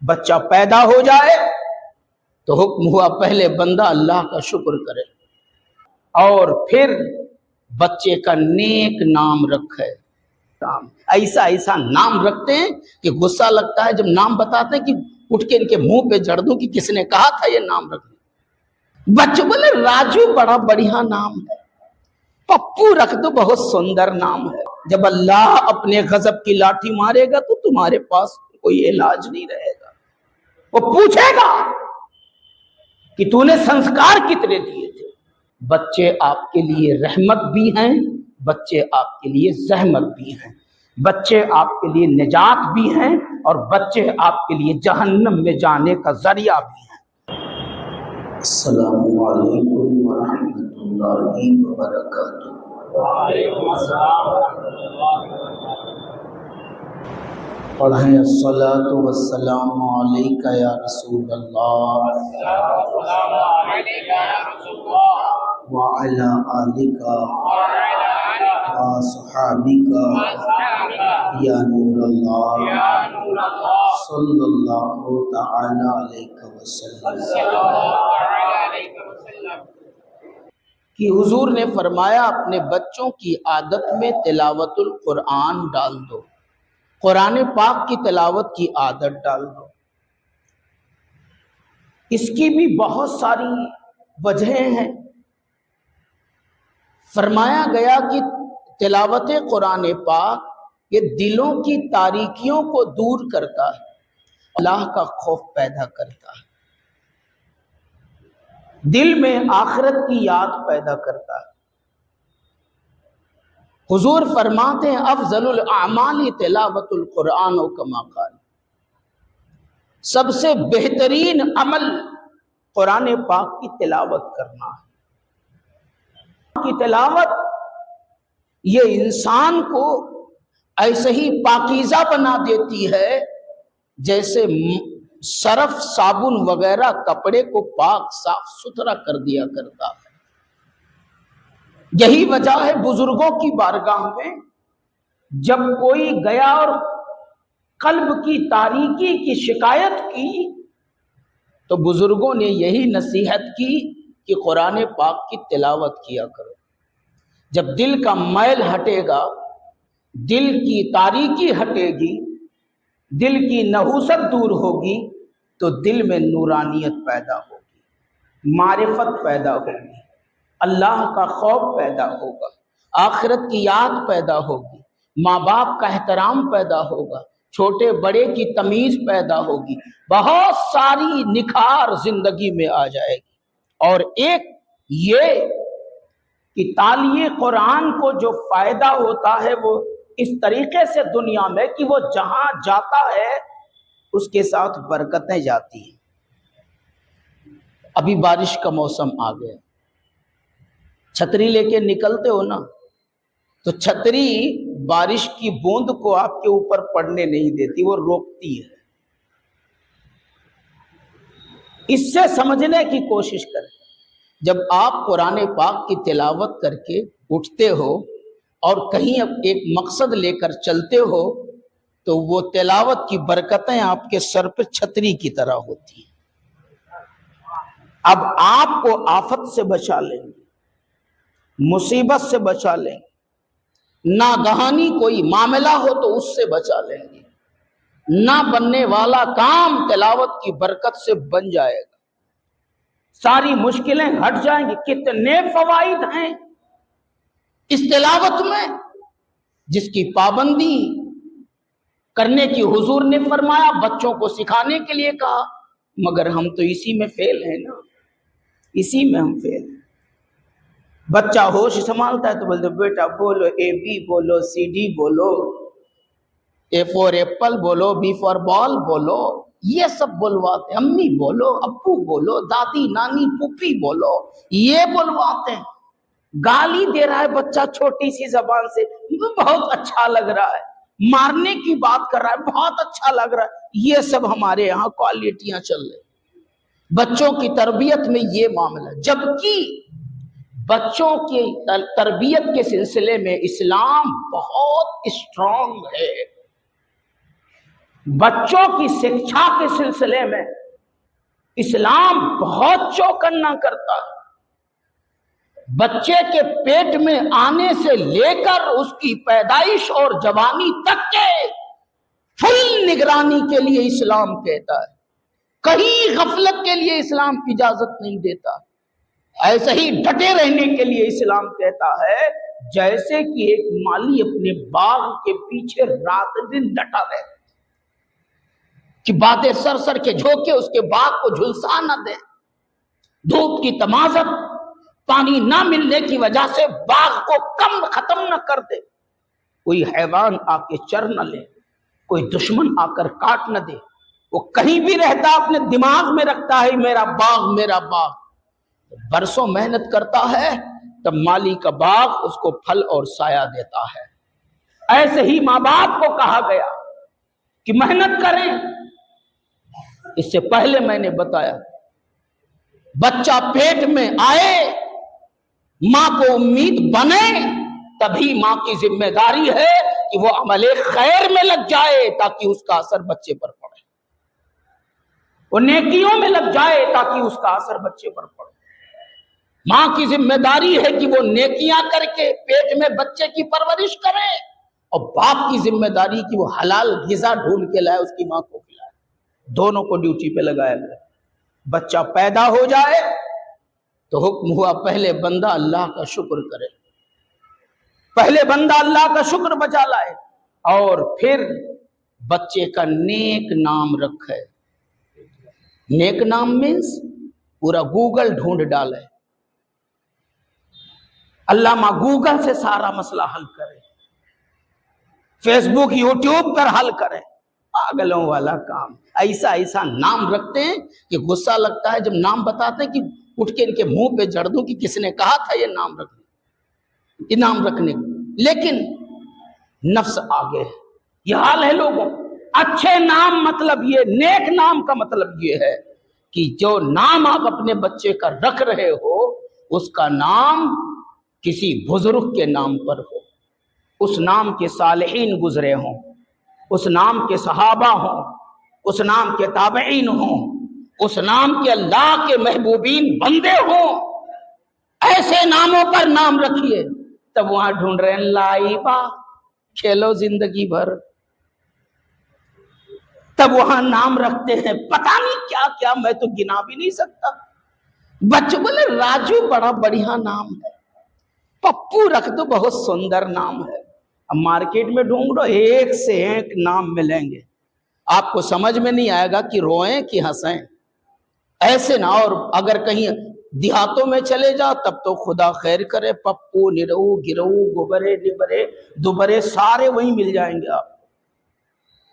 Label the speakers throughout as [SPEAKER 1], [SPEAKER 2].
[SPEAKER 1] بچہ پیدا ہو جائے تو حکم ہوا پہلے بندہ اللہ کا شکر کرے اور پھر بچے کا نیک نام رکھے. ایسا ایسا نام رکھتے ہیں کہ غصہ لگتا ہے جب نام بتاتے ہیں کہ اٹھ کے ان کے منہ پہ جڑ دوں کہ کس نے کہا تھا یہ نام رکھنے. بچے بولے راجو بڑا بڑھیا نام ہے, پپو رکھ دو بہت سندر نام ہے. جب اللہ اپنے غضب کی لاٹھی مارے گا تو تمہارے پاس کوئی علاج نہیں رہے گا. وہ پوچھے گا کہ تو نے سنسکار کتنے دیے تھے. بچے آپ کے لیے رحمت بھی ہیں, بچے آپ کے لیے زحمت بھی ہیں, بچے آپ کے لیے نجات بھی ہیں اور بچے آپ کے لیے جہنم میں جانے کا ذریعہ بھی ہیں. السلام علیکم ورحمۃ اللہ وبرکاتہ. وعلیکم السلام ورحمۃ اللہ وبرکاتہ. پڑھیں الصلاۃ والسلام علیک یا رسول اللہ وعلی آلک وصحابک یا نور اللہ صلی اللہ تعالی علیہ وسلم. کہ حضور نے فرمایا اپنے بچوں کی عادت میں تلاوت القرآن ڈال دو, قرآن پاک کی تلاوت کی عادت ڈال دو. اس کی بھی بہت ساری وجہیں ہیں. فرمایا گیا کہ تلاوت قرآن پاک یہ دلوں کی تاریکیوں کو دور کرتا ہے, اللہ کا خوف پیدا کرتا ہے, دل میں آخرت کی یاد پیدا کرتا ہے. حضور فرماتے ہیں افضل الاعمال تلاوت القرآن و کما قال, سب سے بہترین عمل قرآن پاک کی تلاوت کرنا ہے. کی تلاوت یہ انسان کو ایسے ہی پاکیزہ بنا دیتی ہے جیسے سرف صابن وغیرہ کپڑے کو پاک صاف ستھرا کر دیا کرتا ہے. یہی وجہ ہے بزرگوں کی بارگاہ میں جب کوئی گیا اور قلب کی تاریکی کی شکایت کی تو بزرگوں نے یہی نصیحت کی کہ قرآن پاک کی تلاوت کیا کرو. جب دل کا میل ہٹے گا, دل کی تاریکی ہٹے گی, دل کی نحوست دور ہوگی تو دل میں نورانیت پیدا ہوگی, معرفت پیدا ہوگی, اللہ کا خوف پیدا ہوگا, آخرت کی یاد پیدا ہوگی, ماں باپ کا احترام پیدا ہوگا, چھوٹے بڑے کی تمیز پیدا ہوگی, بہت ساری نکھار زندگی میں آ جائے گی. اور ایک یہ کہ تالیہ قرآن کو جو فائدہ ہوتا ہے وہ اس طریقے سے دنیا میں کہ وہ جہاں جاتا ہے اس کے ساتھ برکتیں جاتی ہیں. ابھی بارش کا موسم آ گیا, چھتری لے کے نکلتے ہو نا تو چھتری بارش کی بوند کو آپ کے اوپر پڑنے نہیں دیتی, وہ روکتی ہے. اس سے سمجھنے کی کوشش کریں. جب آپ قرآن پاک کی تلاوت کر کے اٹھتے ہو اور کہیں ایک مقصد لے کر چلتے ہو تو وہ تلاوت کی برکتیں آپ کے سر پہ چھتری کی طرح ہوتی ہیں. اب آپ کو آفت سے بچا لیں گے, مصیبت سے بچا لیں گے, ناگہانی کوئی معاملہ ہو تو اس سے بچا لیں گے, نہ بننے والا کام تلاوت کی برکت سے بن جائے گا, ساری مشکلیں ہٹ جائیں گی. کتنے فوائد ہیں اس تلاوت میں جس کی پابندی کرنے کی حضور نے فرمایا, بچوں کو سکھانے کے لیے کہا, مگر ہم تو اسی میں فیل ہیں نا, اسی میں ہم فیل ہیں. بچہ ہوش سنبھالتا ہے تو بولتے بیٹا بولو اے بی بولو, سی ڈی بولو, اے فور ایپل بولو, بی فور بال بولو, یہ سب بلواتے ہیں. امی بولو, ابو بولو, دادی نانی پھوپھی بولو, یہ بلواتے ہیں. گالی دے رہا ہے بچہ چھوٹی سی زبان سے, بہت اچھا لگ رہا ہے. مارنے کی بات کر رہا ہے, بہت اچھا لگ رہا ہے. یہ سب ہمارے یہاں کوالٹیاں چل رہی. بچوں کی تربیت میں یہ معاملہ, جبکہ بچوں کی تربیت کے سلسلے میں اسلام بہت اسٹرانگ ہے. بچوں کی شکشا کے سلسلے میں اسلام بہت چوکنا کرتا ہے۔ بچے کے پیٹ میں آنے سے لے کر اس کی پیدائش اور جوانی تک کے فل نگرانی کے لیے اسلام کہتا ہے، کہیں غفلت کے لیے اسلام اجازت نہیں دیتا۔ ایسے ہی ڈٹے رہنے کے لیے اسلام کہتا ہے جیسے کہ ایک مالی اپنے باغ کے پیچھے رات دن ڈٹا رہے کہ باتیں سر سر کے جھونکے اس کے باغ کو جھلسا نہ دے، دھوپ کی تمازت، پانی نہ ملنے کی وجہ سے باغ کو کم ختم نہ کر دے، کوئی حیوان آ کے چر نہ لے، کوئی دشمن آ کر کاٹ نہ دے۔ وہ کہیں بھی رہتا اپنے دماغ میں رکھتا ہے میرا باغ میرا باغ، برسوں محنت کرتا ہے تب مالی کا باغ اس کو پھل اور سایہ دیتا ہے۔ ایسے ہی ماں باپ کو کہا گیا کہ محنت کریں۔ اس سے پہلے میں نے بتایا بچہ پیٹ میں آئے ماں کو امید بنے، تبھی ماں کی ذمہ داری ہے کہ وہ عمل خیر میں لگ جائے تاکہ اس کا اثر بچے پر پڑے، وہ نیکیوں میں لگ جائے تاکہ اس کا اثر بچے پر پڑے۔ ماں کی ذمہ داری ہے کہ وہ نیکیاں کر کے پیٹ میں بچے کی پرورش کرے، اور باپ کی ذمہ داری کہ وہ حلال غذا ڈھونڈ کے لائے اس کی ماں کو کھلائے۔ دونوں کو ڈیوٹی پہ لگایا گیا۔ بچہ پیدا ہو جائے تو حکم ہوا پہلے بندہ اللہ کا شکر کرے، پہلے بندہ اللہ کا شکر بجا لائے، اور پھر بچے کا نیک نام رکھے۔ نیک نام مینس پورا گوگل ڈھونڈ ڈالے، علامہ گوگل سے سارا مسئلہ حل کرے، فیس بک یوٹیوب پر حل کرے۔ پاگلوں والا کام، ایسا ایسا نام رکھتے ہیں کہ غصہ لگتا ہے جب نام بتاتے ہیں کہ اٹھ کے ان کے منہ پہ جڑ دوں کہ کس نے کہا تھا یہ نام رکھنے کو، لیکن نفس آگے۔ یہ حال ہے لوگوں۔ اچھے نام مطلب یہ، نیک نام کا مطلب یہ ہے کہ جو نام آپ اپنے بچے کا رکھ رہے ہو اس کا نام کسی بزرگ کے نام پر ہو، اس نام کے صالحین گزرے ہوں، اس نام کے صحابہ ہوں، اس نام کے تابعین ہوں، اس نام کے اللہ کے محبوبین بندے ہوں۔ ایسے ناموں پر نام رکھیے، تب وہاں ڈھونڈ رہے ہیں لائبہ، کھیلو زندگی بھر، تب وہاں نام رکھتے ہیں پتہ نہیں کیا کیا، میں تو گنا بھی نہیں سکتا۔ بچے بولے راجو بڑا بڑھیا نام ہے، پپو رکھ دو بہت سندر نام ہے۔ اب مارکیٹ میں ڈھونڈو ایک سے ایک نام ملیں گے، آپ کو سمجھ میں نہیں آئے گا کہ روئیں کہ ہنسیں، ایسے نہ۔ اور اگر کہیں دیہاتوں میں چلے جاؤ تب تو خدا خیر کرے، پپو نرو گرو گبرے نبرے دوبرے سارے وہیں مل جائیں گے آپ،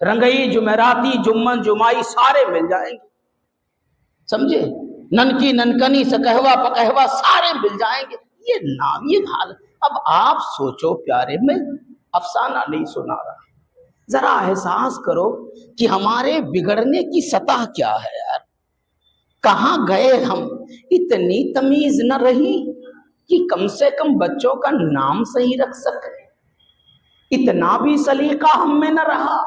[SPEAKER 1] رنگئی جمعراتی جمن جمائی سارے مل جائیں گے، سمجھے؟ ننکی ننکنی سکہوا پکہوا سارے مل جائیں گے۔ یہ نام، یہ حال۔ اب آپ سوچو پیارے، میں افسانہ نہیں سنا رہا، ذرا احساس کرو کہ ہمارے بگڑنے کی سطح کیا ہے یار۔ کہاں گئے ہم؟ اتنی تمیز نہ رہی کہ کم سے کم بچوں کا نام صحیح رکھ سکے، اتنا بھی سلیقہ ہم میں نہ رہا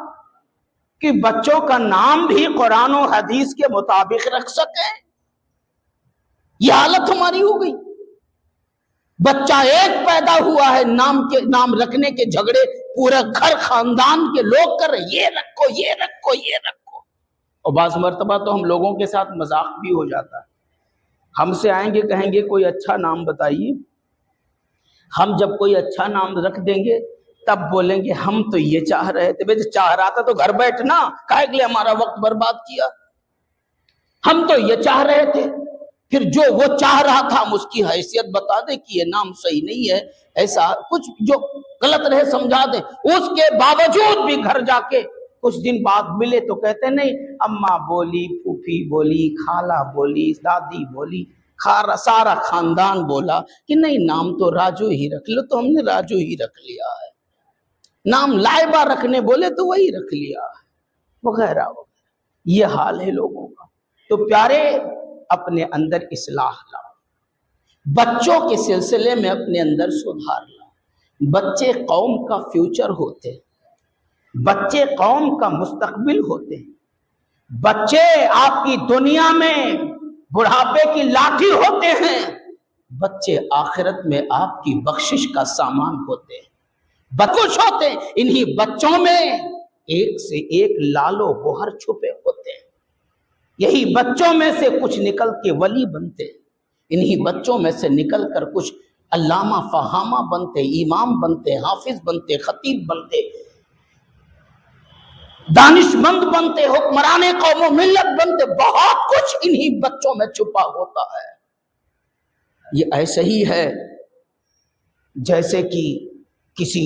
[SPEAKER 1] کہ بچوں کا نام بھی قرآن و حدیث کے مطابق رکھ سکیں۔ یہ حالت ہماری ہو گئی۔ بچہ ایک پیدا ہوا ہے، نام رکھنے کے جھگڑے پورا گھر خاندان کے لوگ کر رہے، یہ رکھو یہ رکھو یہ رکھو۔ اور بعض مرتبہ تو ہم لوگوں کے ساتھ مذاق بھی ہو جاتا ہے، ہم سے آئیں گے کہیں گے کوئی اچھا نام بتائیے، ہم جب کوئی اچھا نام رکھ دیں گے تب بولیں گے ہم تو یہ چاہ رہے تھے۔ بھئی چاہ رہا تھا تو گھر بیٹھنا، کاہے کے لیے ہمارا وقت برباد کیا؟ ہم تو یہ چاہ رہے تھے۔ پھر جو وہ چاہ رہا تھا ہم اس کی حیثیت بتا دیں کہ یہ نام صحیح نہیں ہے، ایسا کچھ جو غلط رہے سمجھا دیں، اس کے باوجود بھی گھر جا کے کچھ دن بعد ملے تو کہتے نہیں اماں بولی، پھوپھی بولی، خالہ بولی، دادی بولی، سارا خاندان بولا کہ نہیں نام تو راجو ہی رکھ لو، تو ہم نے راجو ہی رکھ لیا ہے۔ نام لائبہ رکھنے بولے تو وہی رکھ لیا ہے، وغیرہ وغیرہ۔ یہ حال ہے لوگوں کا۔ تو پیارے اپنے اندر اصلاح لاؤ، بچوں کے سلسلے میں اپنے اندر سدھار لاؤ۔ بچے قوم کا فیوچر ہوتے، بچے قوم کا مستقبل ہوتے ہیں. بچے آپ کی دنیا میں بڑھاپے کی لاٹھی ہوتے ہیں. بچے آخرت میں آپ کی بخشش کا سامان ہوتے ہیں. بخش ہوتے ہیں. انہی بچوں میں ایک سے ایک لالو گوہر چھپے ہوتے ہیں. یہی بچوں میں سے کچھ نکل کے ولی بنتے ہیں. انہی بچوں میں سے نکل کر کچھ علامہ فہامہ بنتے, امام بنتے, حافظ بنتے, خطیب بنتے, دانش مند بنتے, حکمران قوم و ملت بنتے. بہت کچھ انہی بچوں میں چھپا ہوتا ہے. یہ ایسے ہی ہے جیسے کہ کسی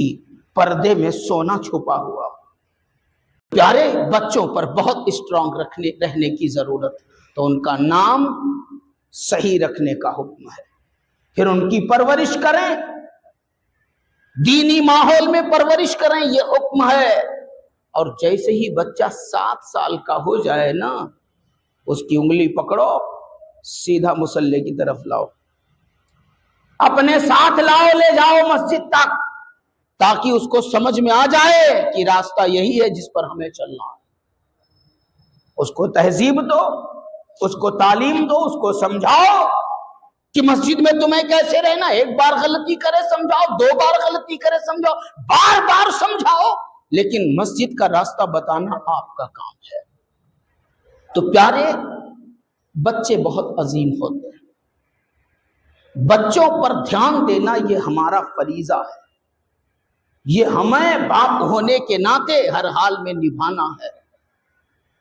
[SPEAKER 1] پردے میں سونا چھپا ہوا. پیارے بچوں پر بہت اسٹرانگ رہنے کی ضرورت. تو ان کا نام صحیح رکھنے کا حکم ہے. پھر ان کی پرورش کریں, دینی ماحول میں پرورش کریں, یہ حکم ہے. اور جیسے ہی بچہ 7 سال کا ہو جائے نا, اس کی انگلی پکڑو, سیدھا مصلی کی طرف لاؤ, اپنے ساتھ لاؤ, لے جاؤ مسجد تک, تاکہ اس کو سمجھ میں آ جائے کہ راستہ یہی ہے جس پر ہمیں چلنا ہے. اس کو تہذیب دو, اس کو تعلیم دو, اس کو سمجھاؤ کہ مسجد میں تمہیں کیسے رہنا. ایک بار غلطی کرے سمجھاؤ, 2 بار غلطی کرے سمجھاؤ, بار بار سمجھاؤ, لیکن مسجد کا راستہ بتانا آپ کا کام ہے. تو پیارے بچے بہت عظیم ہوتے ہیں. بچوں پر دھیان دینا یہ ہمارا فریضہ ہے. یہ ہمیں باپ ہونے کے ناطے ہر حال میں نبھانا ہے.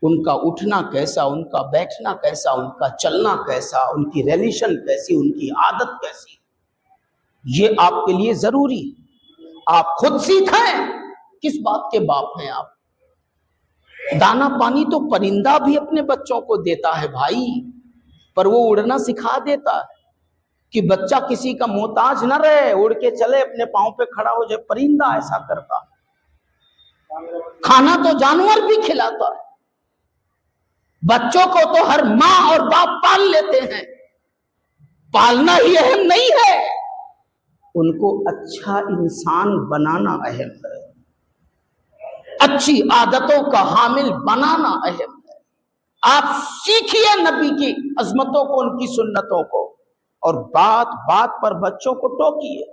[SPEAKER 1] ان کا اٹھنا کیسا, ان کا بیٹھنا کیسا, ان کا چلنا کیسا, ان کی ریلیشن کیسی, ان کی عادت کیسی, یہ آپ کے لیے ضروری. آپ خود سیکھیں. کس بات کے باپ ہیں آپ؟ دانا پانی تو پرندہ بھی اپنے بچوں کو دیتا ہے بھائی, پر وہ اڑنا سکھا دیتا ہے کہ بچہ کسی کا محتاج نہ رہے, اڑ کے چلے, اپنے پاؤں پہ کھڑا ہو جائے. پرندہ ایسا کرتا ہے. کھانا تو جانور بھی کھلاتا ہے. بچوں کو تو ہر ماں اور باپ پال لیتے ہیں. پالنا ہی اہم نہیں ہے, ان کو اچھا انسان بنانا اہم ہے. اچھی عادتوں کا حامل بنانا اہم ہے. آپ سیکھیے نبی کی عظمتوں کو, ان کی سنتوں کو, اور بات بات پر بچوں کو ٹوکیے.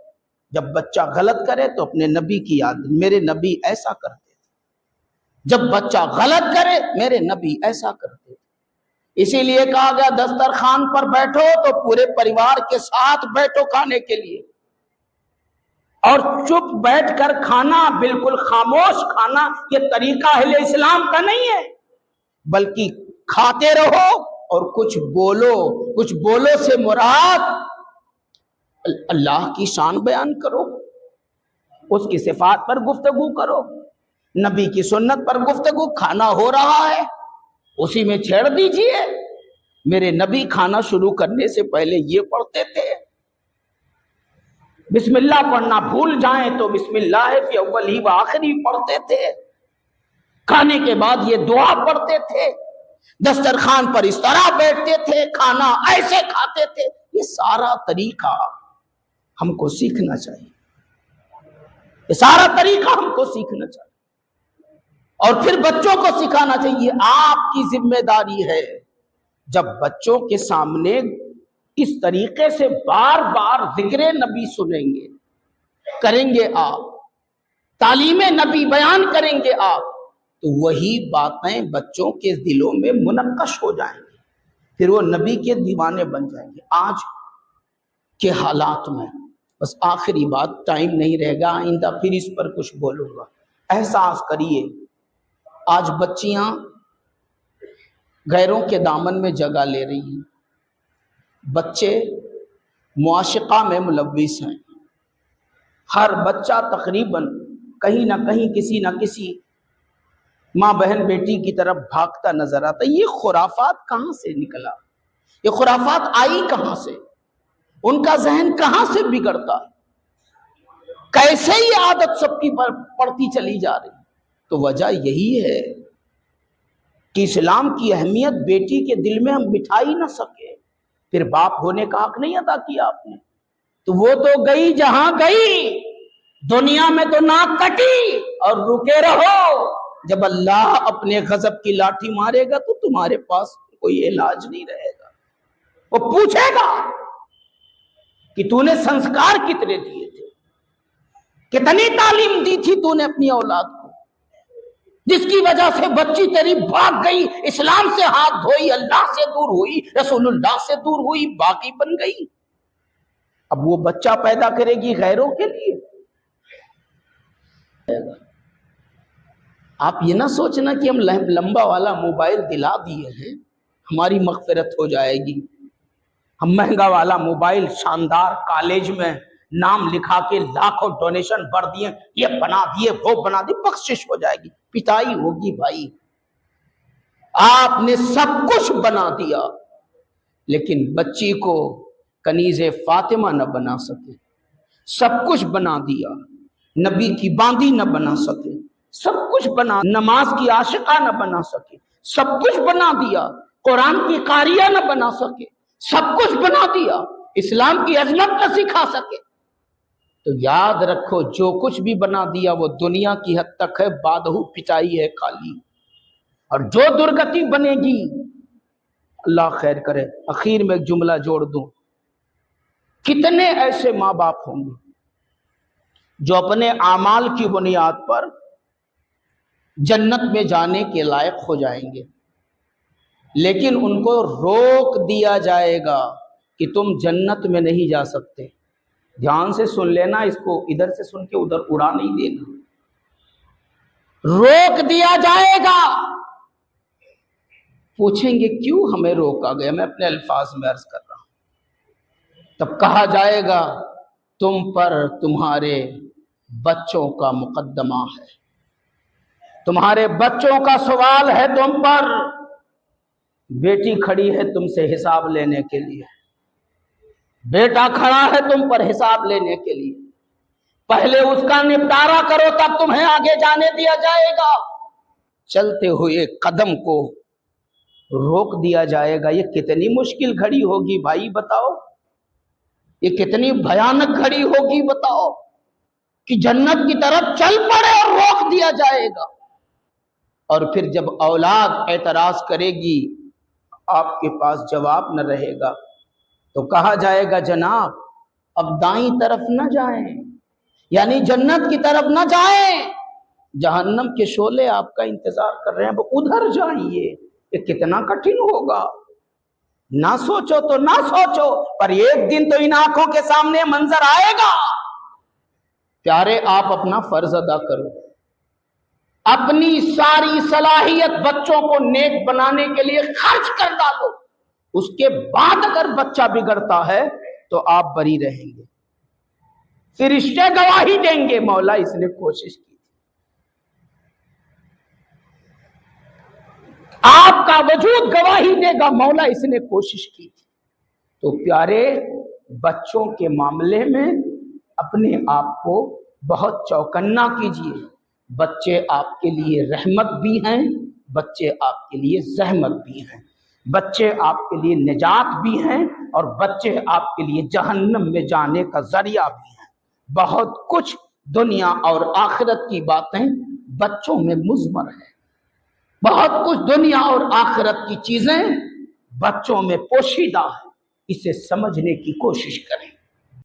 [SPEAKER 1] جب بچہ غلط کرے تو اپنے نبی کی یاد, میرے نبی ایسا کرتے تھے. جب بچہ غلط کرے, میرے نبی ایسا کرتے تھے. اسی لیے کہا گیا دسترخوان پر بیٹھو تو پورے پریوار کے ساتھ بیٹھو کھانے کے لیے, اور چپ بیٹھ کر کھانا, بالکل خاموش کھانا, یہ طریقہ اہل اسلام کا نہیں ہے. بلکہ کھاتے رہو اور کچھ بولو. کچھ بولو سے مراد اللہ کی شان بیان کرو, اس کی صفات پر گفتگو کرو, نبی کی سنت پر گفتگو. کھانا ہو رہا ہے, اسی میں چھیڑ دیجئے. میرے نبی کھانا شروع کرنے سے پہلے یہ پڑھتے تھے, بسم اللہ پڑھنا بھول جائیں تو بسم اللہ فی اولی و آخری پڑھتے تھے. کھانے کے بعد یہ دعا پڑھتے تھے. دسترخوان پر اس طرح بیٹھتے تھے, کھانا ایسے کھاتے تھے. یہ سارا طریقہ ہم کو سیکھنا چاہیے. یہ سارا طریقہ ہم کو سیکھنا چاہیے, اور پھر بچوں کو سکھانا چاہیے. آپ کی ذمہ داری ہے, جب بچوں کے سامنے اس طریقے سے بار بار ذکر نبی سنیں گے, کریں گے آپ, تعلیم نبی بیان کریں گے آپ, تو وہی باتیں بچوں کے دلوں میں منقش ہو جائیں گی. پھر وہ نبی کے دیوانے بن جائیں گے. آج کے حالات میں بس آخری بات, ٹائم نہیں رہے گا, آئندہ پھر اس پر کچھ بولوں گا. احساس کریے, آج بچیاں غیروں کے دامن میں جگہ لے رہی ہیں. بچے معاشقہ میں ملوث ہیں. ہر بچہ تقریباً کہیں نہ کہیں کسی نہ کسی ماں بہن بیٹی کی طرف بھاگتا نظر آتا ہے. یہ خرافات کہاں سے نکلا؟ یہ خرافات آئی کہاں سے؟ ان کا ذہن کہاں سے بگڑتا ہے؟ کیسے یہ عادت سب کی پڑتی چلی جا رہی؟ تو وجہ یہی ہے کہ اسلام کی اہمیت بیٹی کے دل میں ہم بٹھا ہی نہ سکے. پھر باپ ہونے کا حق نہیں ادا کیا آپ نے. تو وہ تو گئی جہاں گئی دنیا میں تو ناک کٹی اور رکے رہو، جب اللہ اپنے غضب کی لاٹھی مارے گا تو تمہارے پاس کوئی علاج نہیں رہے گا۔ وہ پوچھے گا کہ تو نے سنسکار کتنے دیے تھے، کتنی تعلیم دی تھی تو نے اپنی اولاد کو، جس کی وجہ سے بچی تیری بھاگ گئی، اسلام سے ہاتھ دھوئی، اللہ سے دور ہوئی، رسول اللہ سے دور ہوئی، باقی بن گئی۔ اب وہ بچہ پیدا کرے گی غیروں کے لیے۔ آپ یہ نہ سوچنا کہ ہم لمبا والا موبائل دلا دیے ہیں ہماری مغفرت ہو جائے گی، ہم مہنگا والا موبائل شاندار کالج میں نام لکھا کے لاکھوں ڈونیشن بھر دیے، یہ بنا دیے وہ بنا دیے، بخشش ہو جائے گی، پٹائی ہوگی۔ بھائی آپ نے سب کچھ بنا دیا لیکن بچی کو کنیز فاطمہ نہ بنا سکے، سب کچھ بنا دیا، نبی کی باندی نہ بنا سکے، سب کچھ بنا، نماز کی عاشقہ نہ بنا سکے، سب کچھ بنا دیا، قرآن کی قاریہ نہ بنا سکے، سب کچھ بنا دیا، اسلام کی عظمت نہ سکھا سکے۔ تو یاد رکھو جو کچھ بھی بنا دیا وہ دنیا کی حد تک ہے، بادہو پچائی ہے خالی، اور جو درگتی بنے گی اللہ خیر کرے۔ اخیر میں ایک جملہ جوڑ دوں، کتنے ایسے ماں باپ ہوں گے جو اپنے اعمال کی بنیاد پر جنت میں جانے کے لائق ہو جائیں گے، لیکن ان کو روک دیا جائے گا کہ تم جنت میں نہیں جا سکتے۔ دھیان سے سن لینا، اس کو ادھر سے سن کے ادھر اڑا نہیں دینا۔ روک دیا جائے گا۔ پوچھیں گے کیوں ہمیں روکا گیا؟ میں اپنے الفاظ میں عرض کر رہا ہوں۔ تب کہا جائے گا تم پر تمہارے بچوں کا مقدمہ ہے، تمہارے بچوں کا سوال ہے تم پر، بیٹی کھڑی ہے تم سے حساب لینے کے لیے، بیٹا کھڑا ہے تم پر حساب لینے کے لیے، پہلے اس کا نپٹارا کرو تب تمہیں آگے جانے دیا جائے گا۔ چلتے ہوئے قدم کو روک دیا جائے گا۔ یہ کتنی مشکل گھڑی ہوگی بھائی بتاؤ، یہ کتنی بھیانک گھڑی ہوگی بتاؤ کہ جنت کی طرف چل پڑے اور روک دیا جائے گا۔ اور پھر جب اولاد اعتراض کرے گی آپ کے پاس جواب نہ رہے گا تو کہا جائے گا جناب اب دائیں طرف نہ جائیں، یعنی جنت کی طرف نہ جائیں، جہنم کے شعلے آپ کا انتظار کر رہے ہیں، وہ ادھر جائیے۔ یہ کتنا کٹھن ہوگا، نہ سوچو تو نہ سوچو، پر ایک دن تو ان آنکھوں کے سامنے منظر آئے گا۔ پیارے آپ اپنا فرض ادا کرو، اپنی ساری صلاحیت بچوں کو نیک بنانے کے لیے خرچ کر ڈالو، اس کے بعد اگر بچہ بگڑتا ہے تو آپ بری رہیں گے، فرشتے گواہی دیں گے مولا اس نے کوشش کی، آپ کا وجود گواہی دے گا مولا اس نے کوشش کی تھی۔ تو پیارے بچوں کے معاملے میں اپنے آپ کو بہت چوکنا کیجیے۔ بچے آپ کے لیے رحمت بھی ہیں، بچے آپ کے لیے زحمت بھی ہیں، بچے آپ کے لیے نجات بھی ہیں، اور بچے آپ کے لیے جہنم میں جانے کا ذریعہ بھی ہیں۔ بہت کچھ دنیا اور آخرت کی باتیں بچوں میں مضمر ہیں، بہت کچھ دنیا اور آخرت کی چیزیں بچوں میں پوشیدہ ہیں، اسے سمجھنے کی کوشش کریں۔